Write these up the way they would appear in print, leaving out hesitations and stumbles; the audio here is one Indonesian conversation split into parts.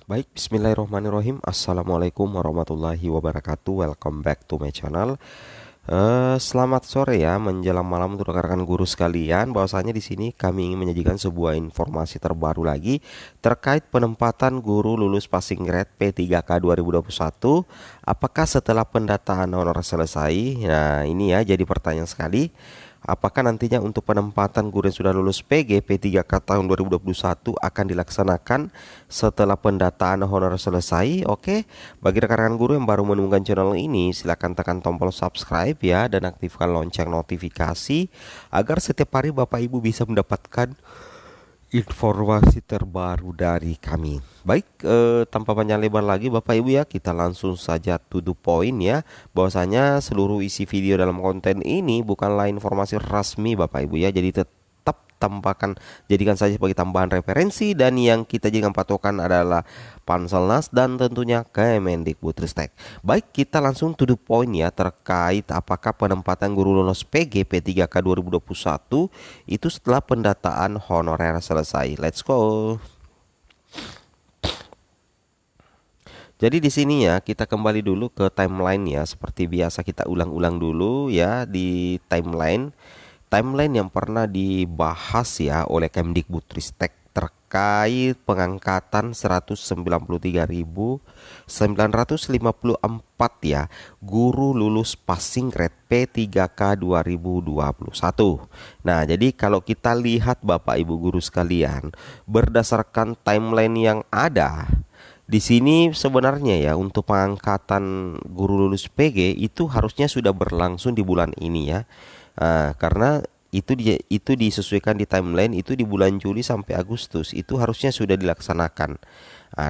Baik, bismillahirrahmanirrahim. Assalamualaikum warahmatullahi wabarakatuh. Welcome back to my channel. Selamat sore ya, menjelang malam untuk rekan-rekan guru sekalian. Bahwasanya di sini kami ingin menyajikan sebuah informasi terbaru lagi terkait penempatan guru lulus passing grade P3K 2021. Apakah setelah pendataan honor selesai? Nah, ini ya jadi pertanyaan sekali. Apakah nantinya untuk penempatan guru yang sudah lulus PG P3K tahun 2021 akan dilaksanakan setelah pendataan honor selesai? Oke, bagi rekan-rekan guru yang baru menemukan channel ini, silakan tekan tombol subscribe ya dan aktifkan lonceng notifikasi agar setiap hari Bapak Ibu bisa mendapatkan informasi terbaru dari kami. Baik, tanpa panjang lebar lagi Bapak Ibu ya, kita langsung saja to the point ya. Bahwasanya seluruh isi video dalam konten ini bukanlah informasi resmi Bapak Ibu ya. Jadi tetap jadikan saja sebagai tambahan referensi, dan yang kita jadikan patokan adalah Panselnas dan tentunya Kemendikbudristek. Baik, kita langsung to the point ya terkait apakah penempatan guru lulus PG P3K 2021 itu setelah pendataan honorer selesai. Let's go. Jadi di sini ya kita kembali dulu ke timeline ya, seperti biasa kita ulang-ulang dulu ya di timeline yang pernah dibahas ya oleh Kemdikbudristek terkait pengangkatan 193.954 ya guru lulus passing grade P3K 2021. Nah, jadi kalau kita lihat Bapak Ibu guru sekalian, berdasarkan timeline yang ada di sini sebenarnya ya untuk pengangkatan guru lulus PG itu harusnya sudah berlangsung di bulan ini ya. Karena itu disesuaikan di timeline itu di bulan Juli sampai Agustus itu harusnya sudah dilaksanakan.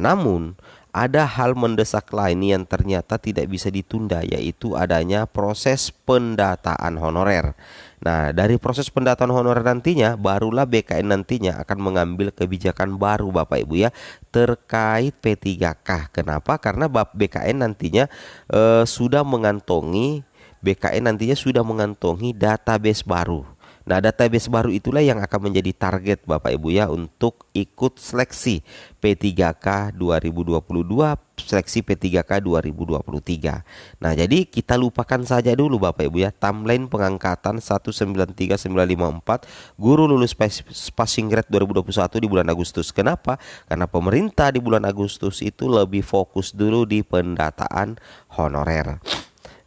Namun ada hal mendesak lain yang ternyata tidak bisa ditunda, yaitu adanya proses pendataan honorer. Nah, dari proses pendataan honorer nantinya barulah BKN nantinya akan mengambil kebijakan baru Bapak Ibu ya terkait P3K. Kenapa? Karena BKN nantinya sudah mengantongi database baru. Nah, database baru itulah yang akan menjadi target Bapak Ibu ya untuk ikut seleksi P3K 2022, seleksi P3K 2023. Nah, jadi kita lupakan saja dulu Bapak Ibu ya timeline pengangkatan 193.954 guru lulus passing grade 2021 di bulan Agustus. Kenapa? Karena pemerintah di bulan Agustus itu lebih fokus dulu di pendataan honorer.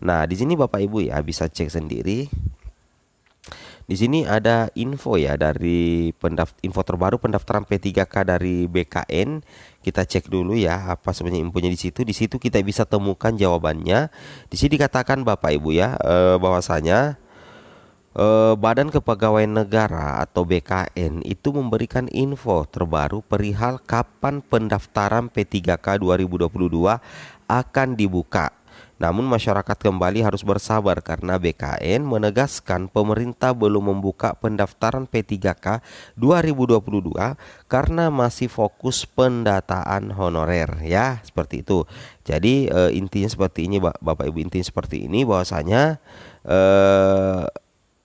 Nah, di sini Bapak Ibu ya bisa cek sendiri. Di sini ada info ya dari info terbaru pendaftaran P3K dari BKN. Kita cek dulu ya apa sebenarnya infonya di situ. Di situ kita bisa temukan jawabannya. Di sini dikatakan Bapak Ibu ya bahwasanya Badan Kepegawaian Negara atau BKN itu memberikan info terbaru perihal kapan pendaftaran P3K 2022 akan dibuka. Namun masyarakat kembali harus bersabar karena BKN menegaskan pemerintah belum membuka pendaftaran P3K 2022 karena masih fokus pendataan honorer ya, seperti itu. Jadi intinya seperti ini Bapak Ibu, intinya seperti ini bahwasanya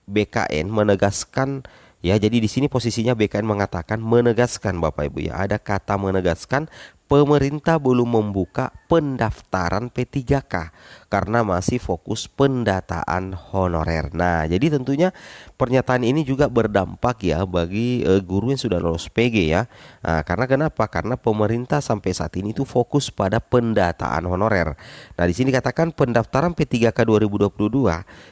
BKN menegaskan ya, jadi di sini posisinya BKN mengatakan menegaskan Bapak Ibu ya, ada kata menegaskan pemerintah belum membuka pendaftaran P3K karena masih fokus pendataan honorer. Nah, jadi tentunya pernyataan ini juga berdampak ya bagi guru yang sudah lolos PG ya. Karena kenapa? Karena pemerintah sampai saat ini itu fokus pada pendataan honorer. Nah, di sini katakan pendaftaran P3K 2022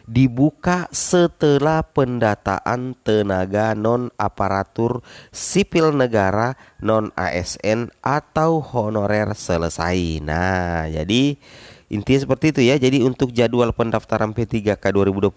dibuka setelah pendataan tenaga non aparatur sipil negara non ASN atau honorer selesai. Nah, jadi intinya seperti itu ya. Jadi untuk jadwal pendaftaran P3K 2022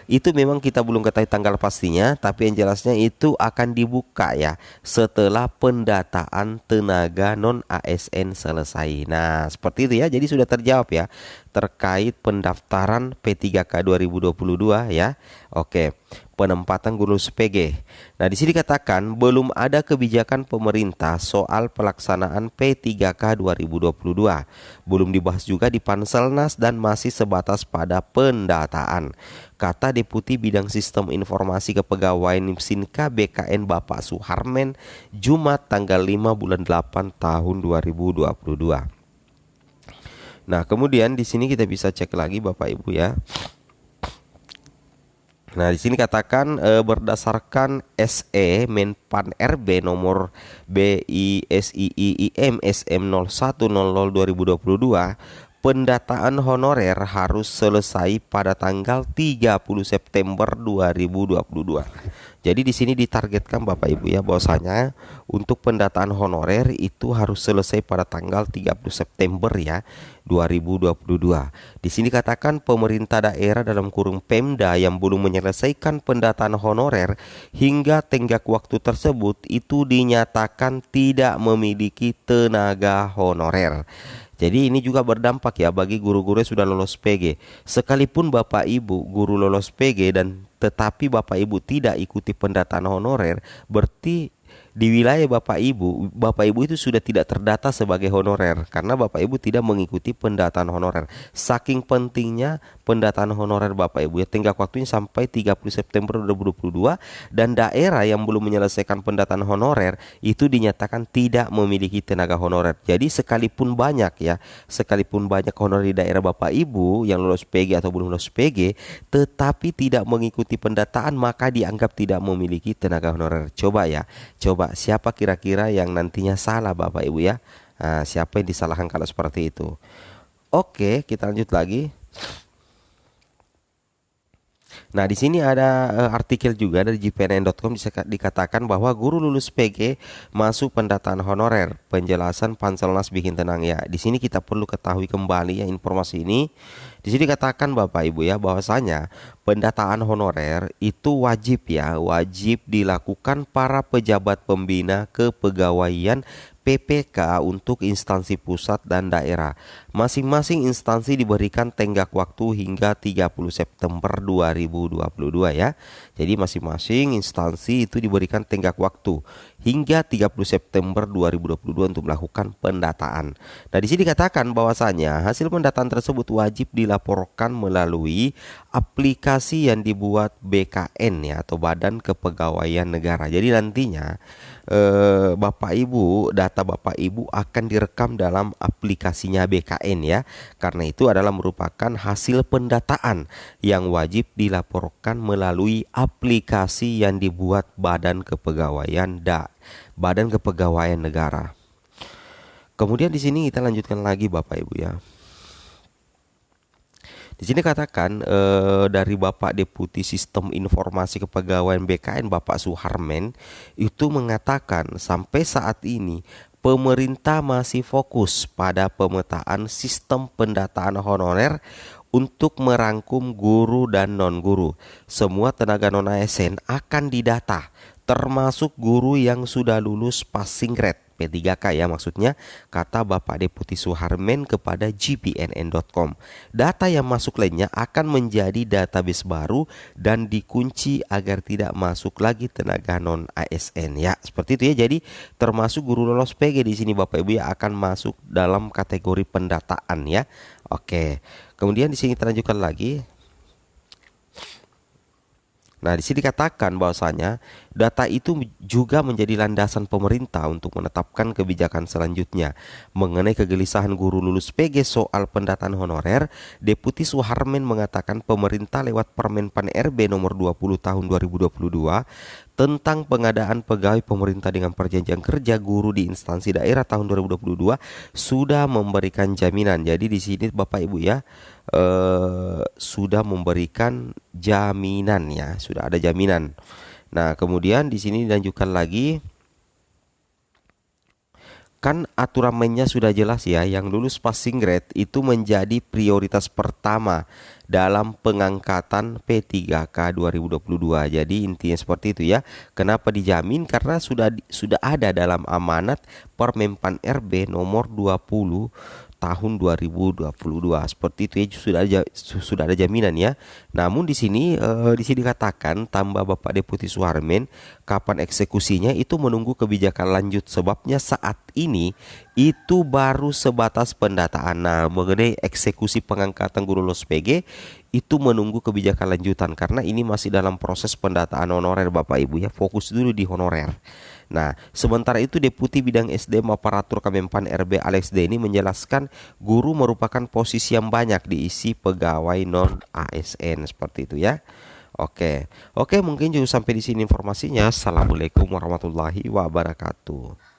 itu memang kita belum ketahui tanggal pastinya, tapi yang jelasnya itu akan dibuka ya setelah pendataan tenaga non ASN selesai. Nah, seperti itu ya. Jadi sudah terjawab ya terkait pendaftaran P3K 2022 ya. Oke. penempatan guru PG. Nah, di sini dikatakan belum ada kebijakan pemerintah soal pelaksanaan P3K 2022. Belum dibahas juga di Panselnas dan masih sebatas pada pendataan, kata Deputi Bidang Sistem Informasi Kepegawaian Nimsinka BKN Bapak Suharmen Jumat tanggal 5 bulan 8 tahun 2022. Nah, kemudian di sini kita bisa cek lagi Bapak Ibu ya. Nah, di sini katakan berdasarkan SE Menpan RB nomor BISIIIM SM 0100 2022, pendataan honorer harus selesai pada tanggal 30 September 2022. Jadi di sini ditargetkan Bapak Ibu ya, bahwasanya untuk pendataan honorer itu harus selesai pada tanggal 30 September ya 2022. Di sini katakan pemerintah daerah dalam kurung Pemda yang belum menyelesaikan pendataan honorer hingga tenggat waktu tersebut itu dinyatakan tidak memiliki tenaga honorer. Jadi ini juga berdampak ya bagi guru-guru yang sudah lolos PG. Sekalipun Bapak Ibu guru lolos PG dan tetapi Bapak Ibu tidak ikuti pendataan honorer, berarti di wilayah Bapak Ibu itu sudah tidak terdata sebagai honorer karena Bapak Ibu tidak mengikuti pendataan honorer. Saking pentingnya pendataan honorer Bapak Ibu ya, tenggat waktunya sampai 30 September 2022 dan daerah yang belum menyelesaikan pendataan honorer itu dinyatakan tidak memiliki tenaga honorer. Jadi sekalipun banyak honorer di daerah Bapak Ibu yang lolos PG atau belum lolos PG tetapi tidak mengikuti pendataan, maka dianggap tidak memiliki tenaga honorer. Coba siapa kira-kira yang nantinya salah Bapak Ibu ya? Nah, siapa yang disalahkan kalau seperti itu? Oke, kita lanjut lagi. Nah, di sini ada artikel juga dari jpnn.com dikatakan bahwa guru lulus PG masuk pendataan honorer. Penjelasan Panselnas bikin tenang ya. Di sini kita perlu ketahui kembali ya informasi ini. Di sini dikatakan Bapak Ibu ya, bahwasanya pendataan honorer itu wajib dilakukan para pejabat pembina kepegawaian PPK untuk instansi pusat dan daerah. Masing-masing instansi diberikan tenggat waktu hingga 30 September 2022 ya. Jadi masing-masing instansi itu diberikan tenggat waktu hingga 30 September 2022 untuk melakukan pendataan. Nah, di sini dikatakan bahwasanya hasil pendataan tersebut wajib dilaporkan melalui aplikasi yang dibuat BKN ya atau Badan Kepegawaian Negara. Jadi nantinya data Bapak Ibu akan direkam dalam aplikasinya BKN ya. Karena itu adalah merupakan hasil pendataan yang wajib dilaporkan melalui aplikasi yang dibuat Badan Kepegawaian Negara. Kemudian di sini kita lanjutkan lagi Bapak Ibu ya. Di sini katakan dari Bapak Deputi Sistem Informasi Kepegawaian BKN Bapak Suharmen itu mengatakan sampai saat ini pemerintah masih fokus pada pemetaan sistem pendataan honorer untuk merangkum guru dan non-guru. Semua tenaga non-ASN akan didata, termasuk guru yang sudah lulus passing grade P3K ya maksudnya, kata Bapak Deputi Suharmen kepada jpnn.com. Data yang masuk lainnya akan menjadi database baru dan dikunci agar tidak masuk lagi tenaga non ASN ya. Seperti itu ya. Jadi termasuk guru lolos PG di sini Bapak Ibu ya akan masuk dalam kategori pendataan ya. Oke. Kemudian di sini kita lanjutkan lagi. Nah, di sini dikatakan bahwasanya data itu juga menjadi landasan pemerintah untuk menetapkan kebijakan selanjutnya. Mengenai kegelisahan guru lulus PG soal pendataan honorer, Deputi Suharmen mengatakan pemerintah lewat Permenpan RB nomor 20 tahun 2022 tentang pengadaan pegawai pemerintah dengan perjanjian kerja guru di instansi daerah tahun 2022 sudah memberikan jaminan. Jadi di sini Bapak Ibu ya sudah memberikan jaminan ya, sudah ada jaminan. Nah, kemudian di sini dilanjutkan lagi. Kan aturan mainnya sudah jelas ya, yang lulus passing grade itu menjadi prioritas pertama dalam pengangkatan P3K 2022. Jadi intinya seperti itu ya. Kenapa dijamin? Karena sudah ada dalam amanat Permenpan RB nomor 20 tahun 2022. Seperti itu ya, sudah ada jaminan ya. Namun di sini dikatakan tambah Bapak Deputi Suharmen, kapan eksekusinya itu menunggu kebijakan lanjut. Sebabnya saat ini itu baru sebatas pendataan. Nah, mengenai eksekusi pengangkatan guru los PG itu menunggu kebijakan lanjutan karena ini masih dalam proses pendataan honorer Bapak Ibu ya. Fokus dulu di honorer. Nah, sementara itu Deputi Bidang SDM Aparatur Kemenpan RB Alex Denny menjelaskan guru merupakan posisi yang banyak diisi pegawai non ASN seperti itu ya. Oke. Oke, mungkin juga sampai di sini informasinya. Assalamualaikum warahmatullahi wabarakatuh.